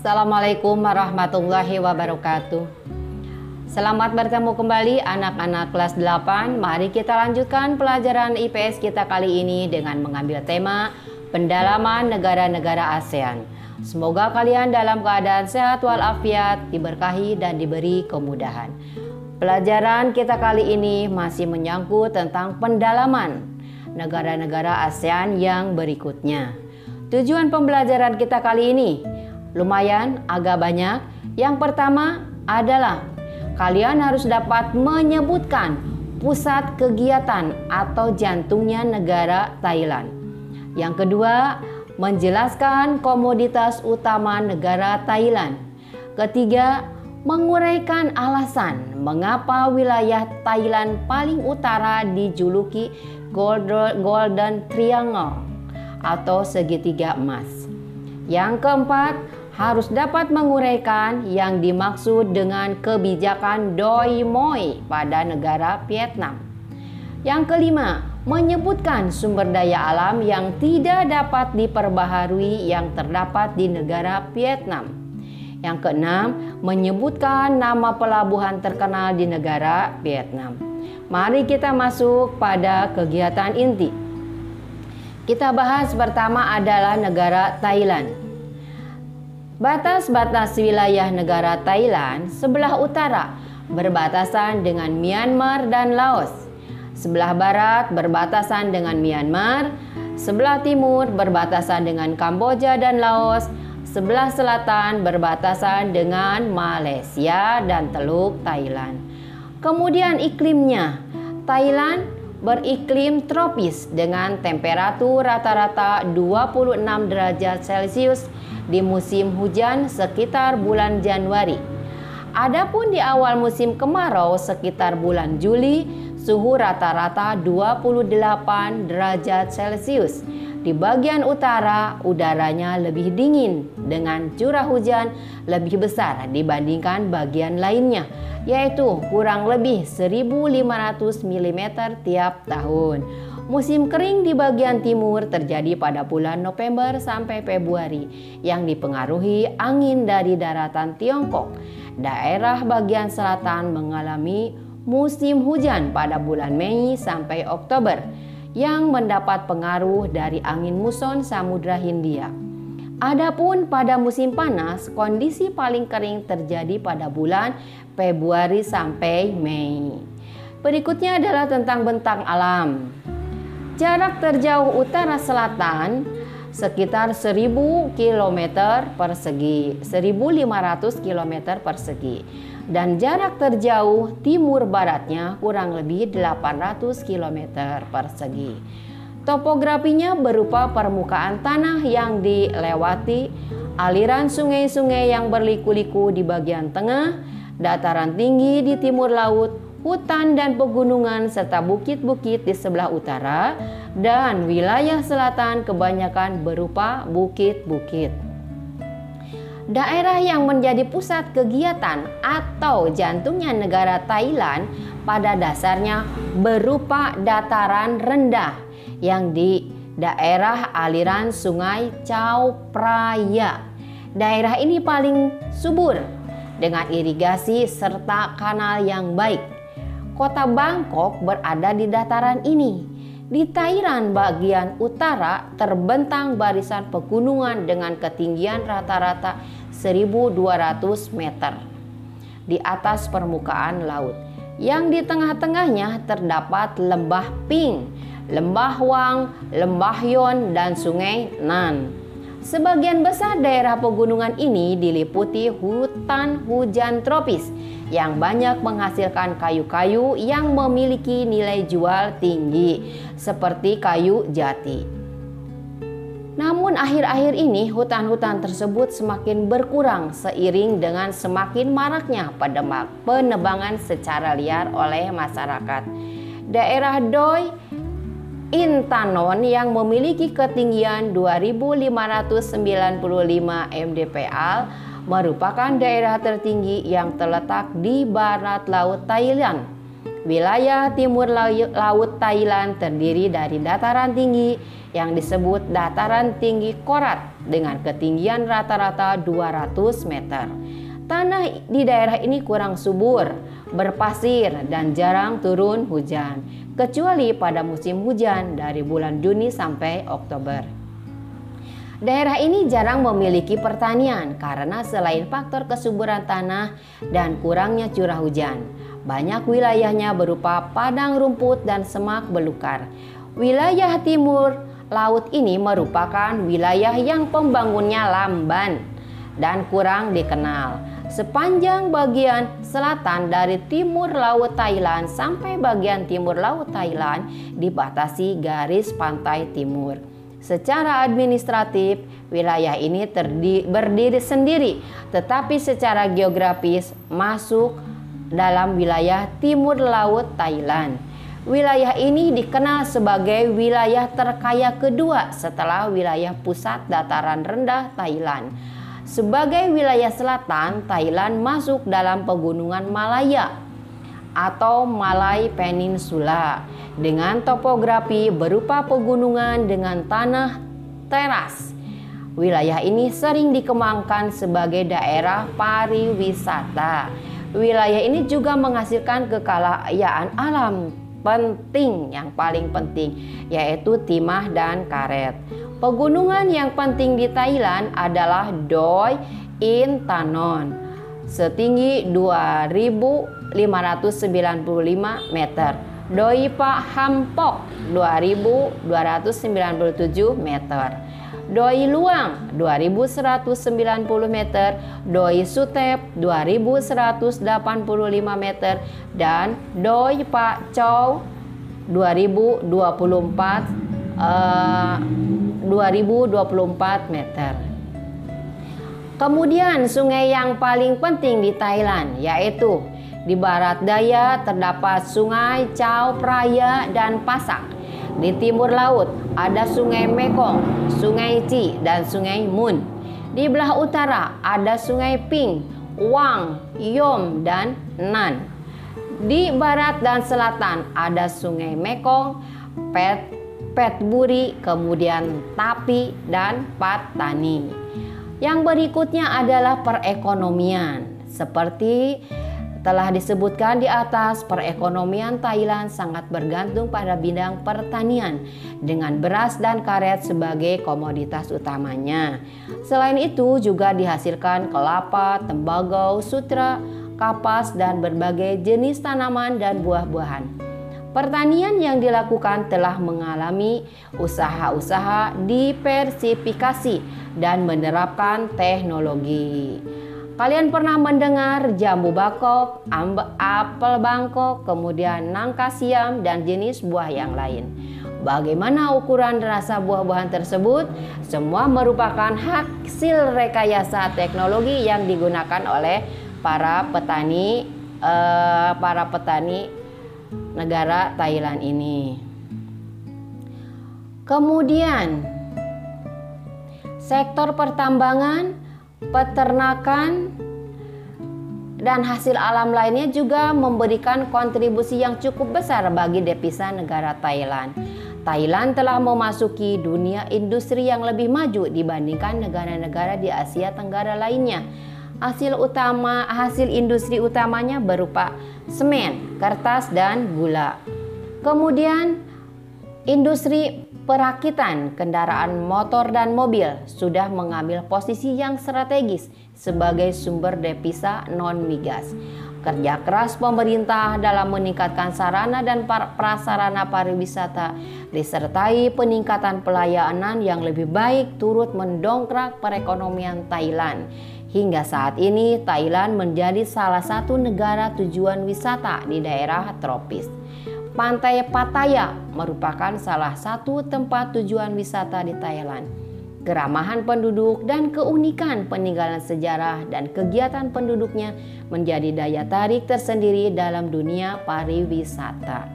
Assalamualaikum warahmatullahi wabarakatuh. Selamat bertemu kembali anak-anak kelas 8. Mari kita lanjutkan pelajaran IPS kita kali ini dengan mengambil tema pendalaman negara-negara ASEAN. Semoga kalian dalam keadaan sehat walafiat, diberkahi dan diberi kemudahan. Pelajaran kita kali ini masih menyangkut tentang pendalaman negara-negara ASEAN yang berikutnya. Tujuan pembelajaran kita kali ini lumayan agak banyak. Yang pertama adalah kalian harus dapat menyebutkan pusat kegiatan atau jantungnya negara Thailand. Yang kedua, menjelaskan komoditas utama negara Thailand. Ketiga, menguraikan alasan mengapa wilayah Thailand paling utara dijuluki Golden Triangle atau segitiga emas. Yang keempat, harus dapat menguraikan yang dimaksud dengan kebijakan Doi Moi pada negara Vietnam. Yang kelima, menyebutkan sumber daya alam yang tidak dapat diperbaharui yang terdapat di negara Vietnam. Yang keenam, menyebutkan nama pelabuhan terkenal di negara Vietnam. Mari kita masuk pada kegiatan inti. Kita bahas pertama adalah negara Thailand. Batas-batas wilayah negara Thailand sebelah utara berbatasan dengan Myanmar dan Laos. Sebelah barat berbatasan dengan Myanmar, sebelah timur berbatasan dengan Kamboja dan Laos, sebelah selatan berbatasan dengan Malaysia dan Teluk Thailand. Kemudian iklimnya, Thailand beriklim tropis dengan temperatur rata-rata 26 derajat Celcius di musim hujan sekitar bulan Januari. Adapun di awal musim kemarau sekitar bulan Juli, suhu rata-rata 28 derajat Celcius. Di bagian utara, udaranya lebih dingin dengan curah hujan lebih besar dibandingkan bagian lainnya, yaitu kurang lebih 1.500 mm tiap tahun. Musim kering di bagian timur terjadi pada bulan November sampai Februari yang dipengaruhi angin dari daratan Tiongkok. Daerah bagian selatan mengalami musim hujan pada bulan Mei sampai Oktober yang mendapat pengaruh dari angin muson Samudra Hindia. Adapun pada musim panas, kondisi paling kering terjadi pada bulan Februari sampai Mei. Berikutnya adalah tentang bentang alam. Jarak terjauh utara selatan sekitar 1.000 km persegi, 1.500 km persegi. Dan jarak terjauh timur baratnya kurang lebih 800 km persegi. Topografinya berupa permukaan tanah yang dilewati, aliran sungai-sungai yang berliku-liku di bagian tengah, dataran tinggi di timur laut, hutan dan pegunungan serta bukit-bukit di sebelah utara, dan wilayah selatan kebanyakan berupa bukit-bukit. Daerah yang menjadi pusat kegiatan atau jantungnya negara Thailand pada dasarnya berupa dataran rendah yang di daerah aliran sungai Chao Phraya. Daerah ini paling subur dengan irigasi serta kanal yang baik. Kota Bangkok berada di dataran ini. Di Thailand bagian utara terbentang barisan pegunungan dengan ketinggian rata-rata 1.200 meter di atas permukaan laut. Yang di tengah-tengahnya terdapat lembah Ping, lembah Wang, lembah Yon, dan sungai Nan. Sebagian besar daerah pegunungan ini diliputi hutan hujan tropis yang banyak menghasilkan kayu-kayu yang memiliki nilai jual tinggi seperti kayu jati. Namun akhir-akhir ini hutan-hutan tersebut semakin berkurang seiring dengan semakin maraknya penebangan secara liar oleh masyarakat. Daerah Doi Intanon yang memiliki ketinggian 2.595 mdpl merupakan daerah tertinggi yang terletak di barat laut Thailand. Wilayah timur laut Thailand terdiri dari dataran tinggi yang disebut dataran tinggi Korat dengan ketinggian rata-rata 200 meter. Tanah di daerah ini kurang subur, berpasir dan jarang turun hujan, kecuali pada musim hujan dari bulan Juni sampai Oktober. Daerah ini jarang memiliki pertanian karena selain faktor kesuburan tanah dan kurangnya curah hujan, banyak wilayahnya berupa padang rumput dan semak belukar. Wilayah timur laut ini merupakan wilayah yang pembangunnya lamban dan kurang dikenal. Sepanjang bagian selatan dari timur laut Thailand sampai bagian timur laut Thailand dibatasi garis pantai timur. Secara administratif, wilayah ini berdiri sendiri, tetapi secara geografis masuk dalam wilayah timur laut Thailand. Wilayah ini dikenal sebagai wilayah terkaya kedua setelah wilayah pusat dataran rendah Thailand. Sebagai wilayah selatan, Thailand masuk dalam pegunungan Malaya atau Malay Peninsula dengan topografi berupa pegunungan dengan tanah teras. Wilayah ini sering dikembangkan sebagai daerah pariwisata. Wilayah ini juga menghasilkan kekayaan alam penting yang paling penting, yaitu timah dan karet. Pegunungan yang penting di Thailand adalah Doi Intanon setinggi 2.595 meter, Doi Pak Hampok 2.297 meter, Doi Luang 2.190 meter, Doi Sutep 2.185 meter, dan Doi Pak Chow 2024 meter. Kemudian sungai yang paling penting di Thailand yaitu di barat daya terdapat Sungai Chao Phraya dan Pasak. Di timur laut ada Sungai Mekong, Sungai Chi, dan Sungai Mun. Di belah utara ada Sungai Ping, Wang, Yom, dan Nan. Di barat dan selatan ada Sungai Mekong, Petburi, kemudian Tapi, dan Patani. Yang berikutnya adalah perekonomian. Seperti telah disebutkan di atas, perekonomian Thailand sangat bergantung pada bidang pertanian dengan beras dan karet sebagai komoditas utamanya. Selain itu juga dihasilkan kelapa, tembakau, sutra, kapas, dan berbagai jenis tanaman dan buah-buahan. Pertanian yang dilakukan telah mengalami usaha-usaha diversifikasi dan menerapkan teknologi. Kalian pernah mendengar jambu bakok, apel Bangkok, kemudian nangka siam, dan jenis buah yang lain. Bagaimana ukuran dan rasa buah-buahan tersebut? Semua merupakan hasil rekayasa teknologi yang digunakan oleh para petani negara Thailand ini. Kemudian sektor pertambangan, peternakan, dan hasil alam lainnya juga memberikan kontribusi yang cukup besar bagi devisa negara Thailand. Thailand telah memasuki dunia industri yang lebih maju dibandingkan negara-negara di Asia Tenggara lainnya. Hasil industri utamanya berupa semen, kertas, dan gula. Kemudian industri perakitan kendaraan motor dan mobil sudah mengambil posisi yang strategis sebagai sumber devisa non-migas. Kerja keras pemerintah dalam meningkatkan sarana dan prasarana pariwisata disertai peningkatan pelayanan yang lebih baik turut mendongkrak perekonomian Thailand. Hingga saat ini Thailand menjadi salah satu negara tujuan wisata di daerah tropis. Pantai Pattaya merupakan salah satu tempat tujuan wisata di Thailand. Keramahan penduduk dan keunikan peninggalan sejarah dan kegiatan penduduknya menjadi daya tarik tersendiri dalam dunia pariwisata.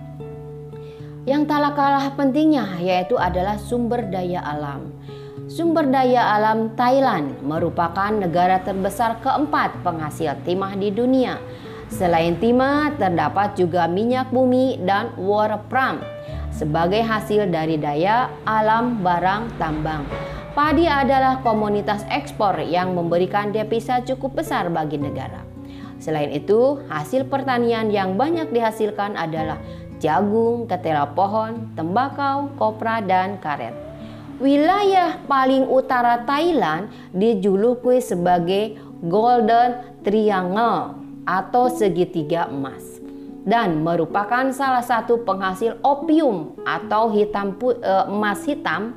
Yang tak kalah pentingnya yaitu adalah sumber daya alam. Sumber daya alam Thailand merupakan negara terbesar keempat penghasil timah di dunia. Selain timah, terdapat juga minyak bumi dan wolfram sebagai hasil dari daya alam barang tambang. Padi adalah komoditas ekspor yang memberikan devisa cukup besar bagi negara. Selain itu, hasil pertanian yang banyak dihasilkan adalah jagung, ketela pohon, tembakau, kopra, dan karet. Wilayah paling utara Thailand dijuluki sebagai Golden Triangle atau segitiga emas dan merupakan salah satu penghasil opium atau emas hitam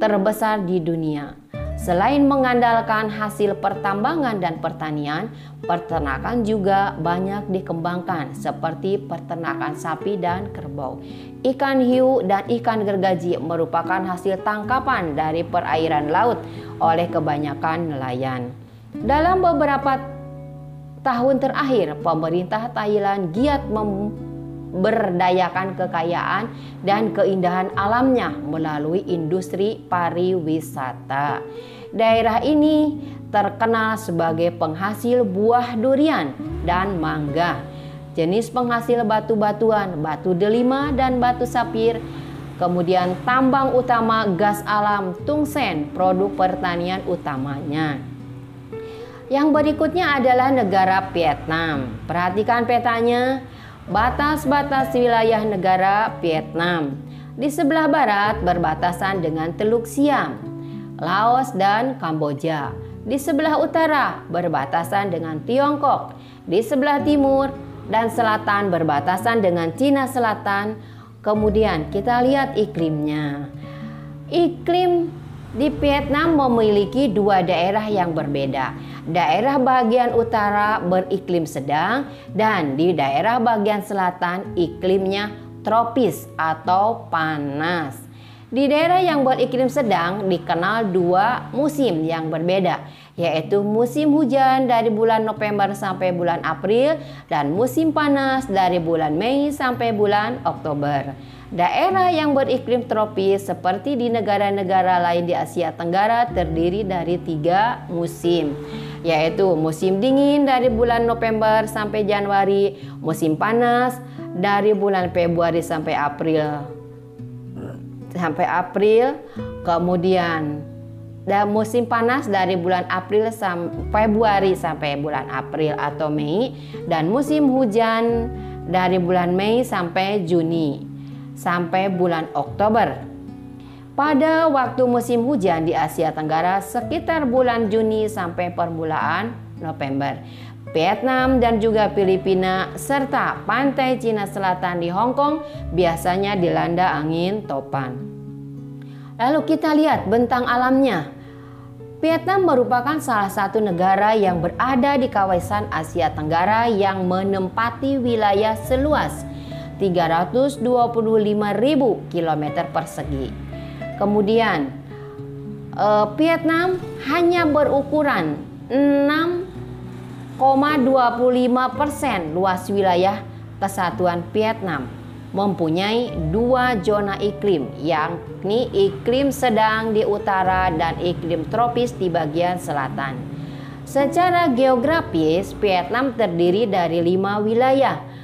terbesar di dunia. Selain mengandalkan hasil pertambangan dan pertanian, peternakan juga banyak dikembangkan seperti peternakan sapi dan kerbau. Ikan hiu dan ikan gergaji merupakan hasil tangkapan dari perairan laut oleh kebanyakan nelayan. Dalam beberapa tahun terakhir, pemerintah Thailand giat memberdayakan kekayaan dan keindahan alamnya melalui industri pariwisata. Daerah ini terkenal sebagai penghasil buah durian dan mangga, jenis penghasil batu-batuan, batu delima dan batu sapir, kemudian tambang utama gas alam tungsten, produk pertanian utamanya. Yang berikutnya adalah negara Vietnam. Perhatikan petanya, batas-batas wilayah negara Vietnam. Di sebelah barat berbatasan dengan Teluk Siam, Laos, dan Kamboja. Di sebelah utara berbatasan dengan Tiongkok. Di sebelah timur dan selatan berbatasan dengan Cina Selatan. Kemudian kita lihat iklimnya. Iklim di Vietnam memiliki dua daerah yang berbeda. Daerah bagian utara beriklim sedang dan di daerah bagian selatan iklimnya tropis atau panas. Di daerah yang beriklim sedang dikenal dua musim yang berbeda, yaitu musim hujan dari bulan November sampai bulan April dan musim panas dari bulan Mei sampai bulan Oktober. Daerah yang beriklim tropis seperti di negara-negara lain di Asia Tenggara terdiri dari 3 musim, yaitu musim dingin dari bulan November sampai Januari, musim panas dari bulan Februari sampai April, kemudian dan musim panas dari bulan Februari sampai bulan April atau Mei, dan musim hujan dari bulan Mei sampai Juni sampai bulan Oktober. Pada waktu musim hujan di Asia Tenggara sekitar bulan Juni sampai permulaan November. Vietnam dan juga Filipina serta pantai Cina Selatan di Hong Kong biasanya dilanda angin topan. Lalu kita lihat bentang alamnya. Vietnam merupakan salah satu negara yang berada di kawasan Asia Tenggara yang menempati wilayah seluas 325.000 km persegi. Kemudian Vietnam hanya berukuran 6,25% luas wilayah kesatuan Vietnam, mempunyai 2 zona iklim, yakni iklim sedang di utara dan iklim tropis di bagian selatan. Secara geografis, Vietnam terdiri dari 5 wilayah.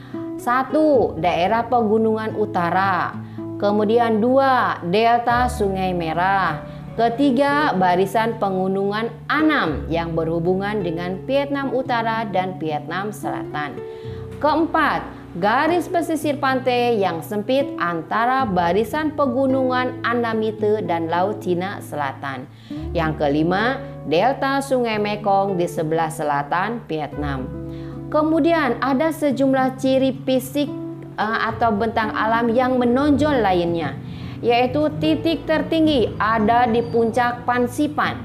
1. Daerah pegunungan utara. Kemudian 2. Delta Sungai Merah. Ketiga, barisan pegunungan Annam yang berhubungan dengan Vietnam Utara dan Vietnam Selatan. Keempat, garis pesisir pantai yang sempit antara barisan pegunungan Annamite dan Laut Cina Selatan. Yang kelima, delta Sungai Mekong di sebelah selatan Vietnam. Kemudian ada sejumlah ciri fisik atau bentang alam yang menonjol lainnya, yaitu titik tertinggi ada di puncak Pansipan.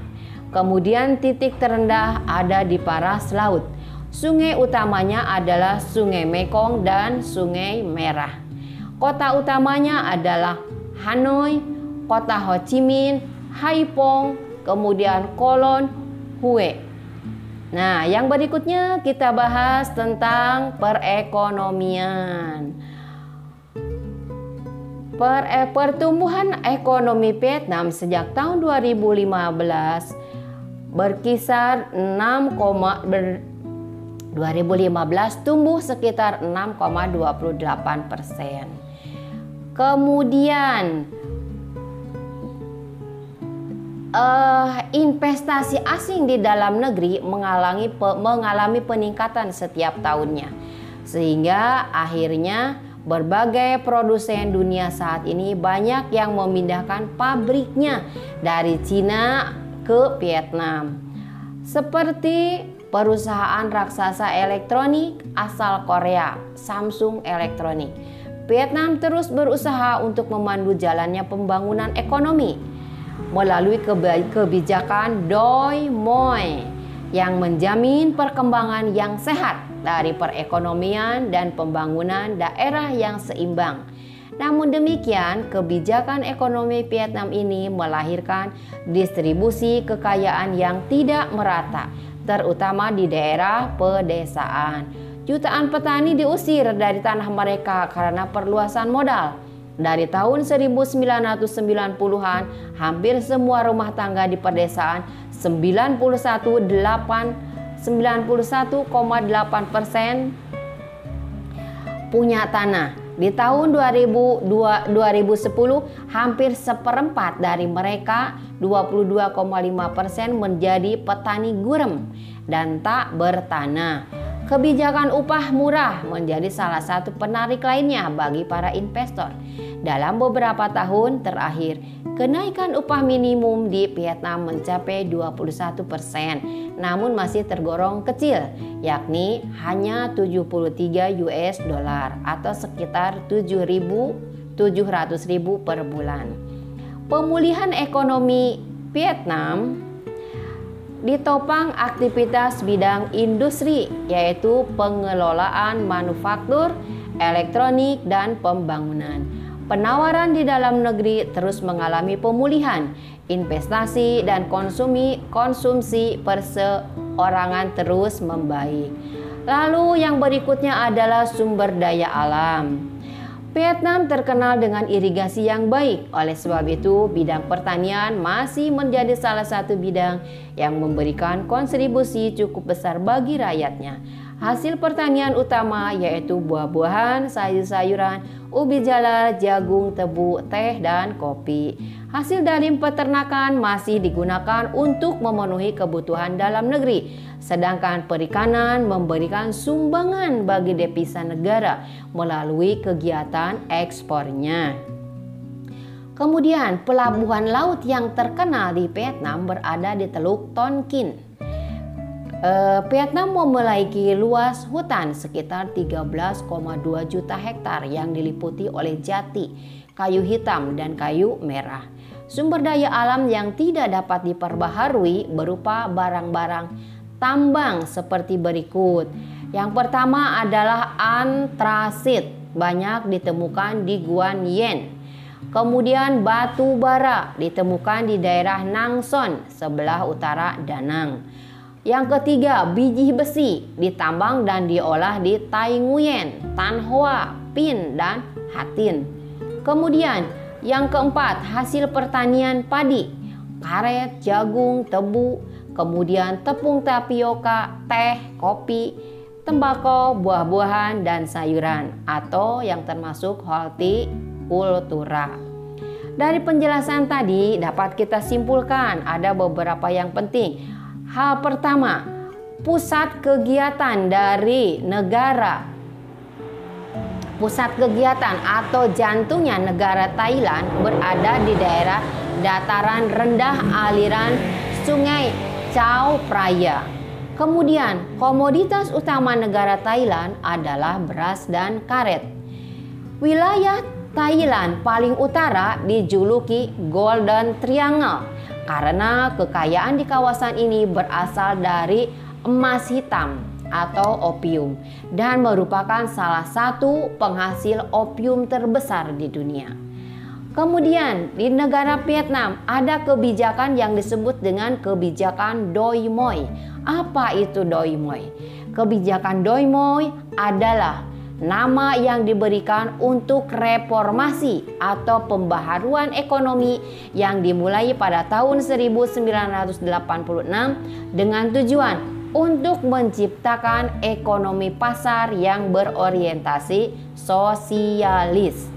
Kemudian titik terendah ada di paras laut. Sungai utamanya adalah Sungai Mekong dan Sungai Merah. Kota utamanya adalah Hanoi, kota Ho Chi Minh, Haiphong, kemudian Kolon, Hue. Nah, yang berikutnya kita bahas tentang perekonomian. Pertumbuhan ekonomi Vietnam sejak tahun 2015 berkisar 2015 tumbuh sekitar 6,28%. Kemudian investasi asing di dalam negeri mengalami peningkatan setiap tahunnya, sehingga akhirnya berbagai produsen dunia saat ini banyak yang memindahkan pabriknya dari Cina ke Vietnam, seperti perusahaan raksasa elektronik asal Korea, Samsung Electronics. Vietnam terus berusaha untuk memandu jalannya pembangunan ekonomi melalui kebijakan Doi Moi yang menjamin perkembangan yang sehat dari perekonomian dan pembangunan daerah yang seimbang. Namun demikian, kebijakan ekonomi Vietnam ini melahirkan distribusi kekayaan yang tidak merata, terutama di daerah pedesaan. Jutaan petani diusir dari tanah mereka karena perluasan modal. Dari tahun 1990-an, hampir semua rumah tangga di pedesaan 91,8% punya tanah. Di tahun 2010, hampir seperempat dari mereka 22,5% menjadi petani gurem dan tak bertanah. Kebijakan upah murah menjadi salah satu penarik lainnya bagi para investor. Dalam beberapa tahun terakhir, kenaikan upah minimum di Vietnam mencapai 21%, namun masih tergolong kecil, yakni hanya 73 US dollar atau sekitar 700.000 per bulan. Pemulihan ekonomi Vietnam ditopang aktivitas bidang industri, yaitu pengelolaan manufaktur, elektronik, dan pembangunan. Penawaran di dalam negeri terus mengalami pemulihan, investasi dan konsumsi perseorangan terus membaik. Lalu yang berikutnya adalah sumber daya alam. Vietnam terkenal dengan irigasi yang baik, oleh sebab itu bidang pertanian masih menjadi salah satu bidang yang memberikan kontribusi cukup besar bagi rakyatnya. Hasil pertanian utama yaitu buah-buahan, sayur-sayuran, ubi jalar, jagung, tebu, teh, dan kopi. Hasil dari peternakan masih digunakan untuk memenuhi kebutuhan dalam negeri, sedangkan perikanan memberikan sumbangan bagi devisa negara melalui kegiatan ekspornya. Kemudian pelabuhan laut yang terkenal di Vietnam berada di Teluk Tonkin. Vietnam memiliki luas hutan sekitar 13,2 juta hektar yang diliputi oleh jati, kayu hitam, dan kayu merah. Sumber daya alam yang tidak dapat diperbaharui berupa barang-barang tambang seperti berikut. Yang pertama adalah antrasit, banyak ditemukan di Guan Yen. Kemudian batu bara ditemukan di daerah Nang Son sebelah utara Danang. Yang ketiga, biji besi ditambang dan diolah di Tai Nguyen, Tan Hoa, Pin, dan Hatin. Kemudian yang keempat, hasil pertanian padi, karet, jagung, tebu, kemudian tepung tapioka, teh, kopi, tembakau, buah-buahan, dan sayuran, atau yang termasuk hortikultura. Dari penjelasan tadi dapat kita simpulkan ada beberapa yang penting. Hal pertama, pusat kegiatan dari negara, pusat kegiatan atau jantungnya negara Thailand berada di daerah dataran rendah aliran Sungai Chao Phraya. Kemudian, komoditas utama negara Thailand adalah beras dan karet. Wilayah Thailand paling utara dijuluki Golden Triangle karena kekayaan di kawasan ini berasal dari emas hitam atau opium dan merupakan salah satu penghasil opium terbesar di dunia. Kemudian di negara Vietnam ada kebijakan yang disebut dengan kebijakan Doi Moi. Apa itu Doi Moi? Kebijakan Doi Moi adalah nama yang diberikan untuk reformasi atau pembaharuan ekonomi yang dimulai pada tahun 1986 dengan tujuan untuk menciptakan ekonomi pasar yang berorientasi sosialis.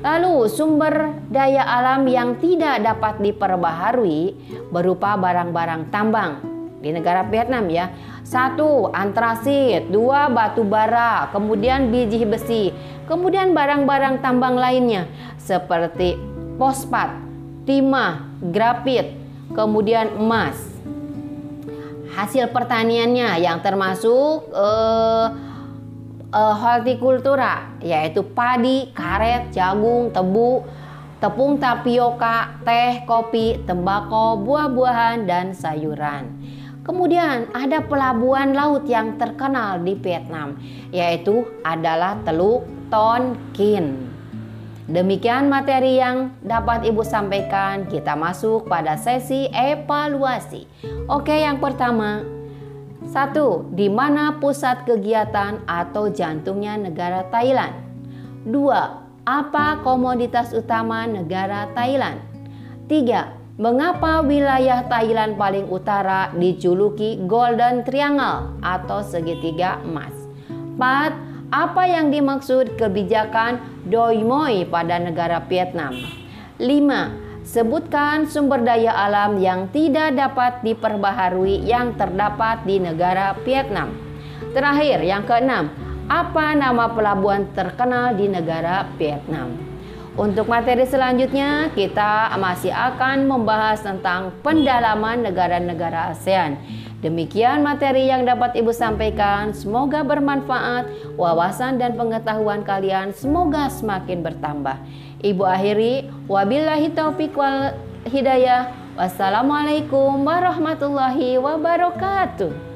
Lalu sumber daya alam yang tidak dapat diperbaharui berupa barang-barang tambang di negara Vietnam ya. 1. Antrasit, 2. Batu bara, kemudian biji besi, kemudian barang-barang tambang lainnya seperti fosfat, timah, grafit, kemudian emas. Hasil pertaniannya yang termasuk hortikultura, yaitu padi, karet, jagung, tebu, tepung tapioka, teh, kopi, tembakau, buah-buahan, dan sayuran. Kemudian ada pelabuhan laut yang terkenal di Vietnam, yaitu adalah Teluk Tonkin. Demikian materi yang dapat Ibu sampaikan. Kita masuk pada sesi evaluasi. Oke, yang pertama, 1. Di mana pusat kegiatan atau jantungnya negara Thailand? 2. Apa komoditas utama negara Thailand? 3. Mengapa wilayah Thailand paling utara dijuluki Golden Triangle atau segitiga emas? 4. Apa yang dimaksud kebijakan Doi Moi pada negara Vietnam? 5. Sebutkan sumber daya alam yang tidak dapat diperbaharui yang terdapat di negara Vietnam. Terakhir, yang keenam, apa nama pelabuhan terkenal di negara Vietnam? Untuk materi selanjutnya, kita masih akan membahas tentang pendalaman negara-negara ASEAN. Demikian materi yang dapat Ibu sampaikan. Semoga bermanfaat, wawasan dan pengetahuan kalian semoga semakin bertambah. Ibu akhiri, wabillahi taufiq wal hidayah. Wassalamualaikum warahmatullahi wabarakatuh.